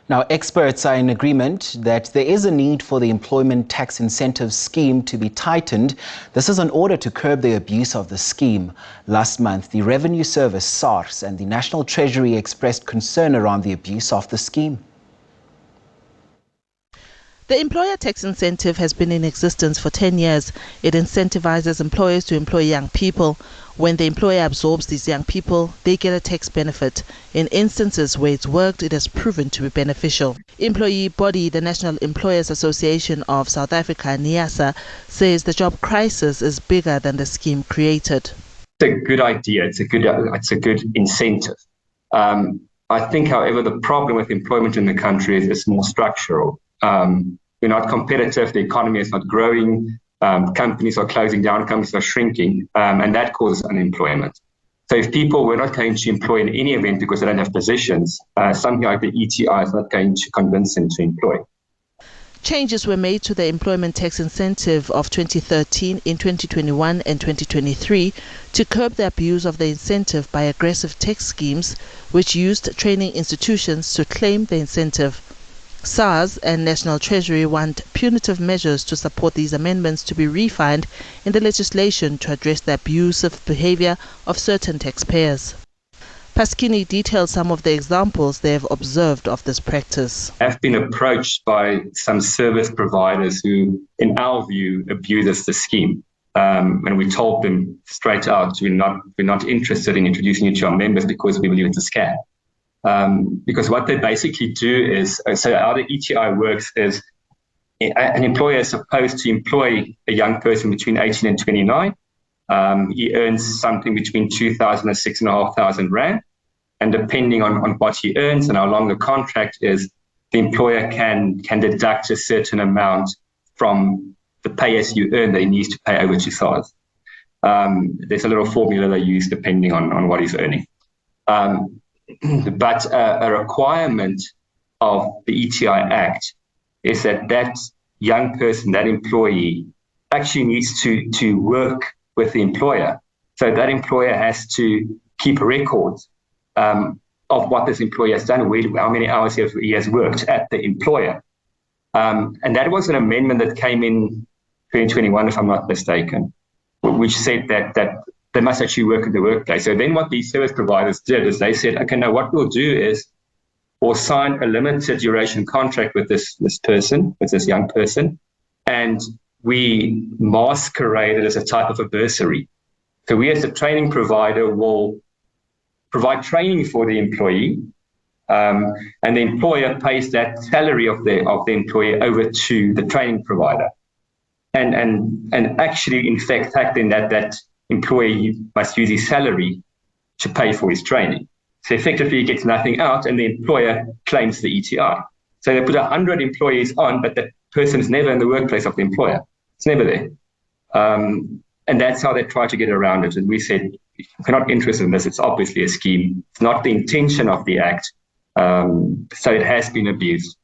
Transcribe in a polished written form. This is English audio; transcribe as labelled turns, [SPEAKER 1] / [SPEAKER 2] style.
[SPEAKER 1] Now, experts are in agreement that there is a need for the employment tax incentive scheme to be tightened. This is in order to curb the abuse of the scheme. Last month, the Revenue Service, SARS, and the National Treasury expressed concern around the abuse of the scheme.
[SPEAKER 2] The employer tax incentive has been in existence for 10 years. It incentivizes employers to employ young people. When the employer absorbs these young people, they get a tax benefit. In instances where it's worked, it has proven to be beneficial. Employee body, the National Employers Association of South Africa, NEASA, says the job crisis is bigger than the scheme created.
[SPEAKER 3] It's a good idea. It's a good incentive. I think, however, the problem with employment in the country is it's more structural. We're not competitive. The economy is not growing. Companies are closing down. Companies are shrinking, and that causes unemployment. So if people were not going to employ in any event because they don't have positions, something like the ETI is not going to convince them to employ.
[SPEAKER 2] Changes were made to the employment tax incentive of 2013 in 2021 and 2023 to curb the abuse of the incentive by aggressive tax schemes which used training institutions to claim the incentive. SARS and National Treasury want punitive measures to support these amendments to be refined in the legislation to address the abusive behavior of certain taxpayers. Pasquini details some of the examples they have observed of this practice.
[SPEAKER 3] I've been approached by some service providers who, in our view, abuse the scheme. And we told them straight out, we're not interested in introducing it to our members because we believe it's a scam. Because what they basically do is, so how the ETI works is an employer is supposed to employ a young person between 18 and 29. He earns something between 2,000 and 6,500 rand. And depending on what he earns and how long the contract is, the employer can deduct a certain amount from the pay as you earn that he needs to pay over to SARS. There's a little formula they use depending on what he's earning. But a requirement of the ETI Act is that young person, that employee, actually needs to work with the employer. So that employer has to keep records of what this employee has done, how many hours he has worked at the employer. And that was an amendment that came in 2021, if I'm not mistaken, which said that they must actually work in the workplace. So then what these service providers did is they said, okay, now what we'll do is we'll sign a limited duration contract with this young person, and we masquerade it as a type of a bursary. So we as a training provider will provide training for the employee, and the employer pays that salary of the employee over to the training provider. And actually, in fact, then that employee must use his salary to pay for his training. So effectively, he gets nothing out, and the employer claims the ETI. So they put 100 employees on, but the person is never in the workplace of the employer. It's never there. And that's how they try to get around it. And we said, if you're not interested in this, it's obviously a scheme. It's not the intention of the Act. So it has been abused.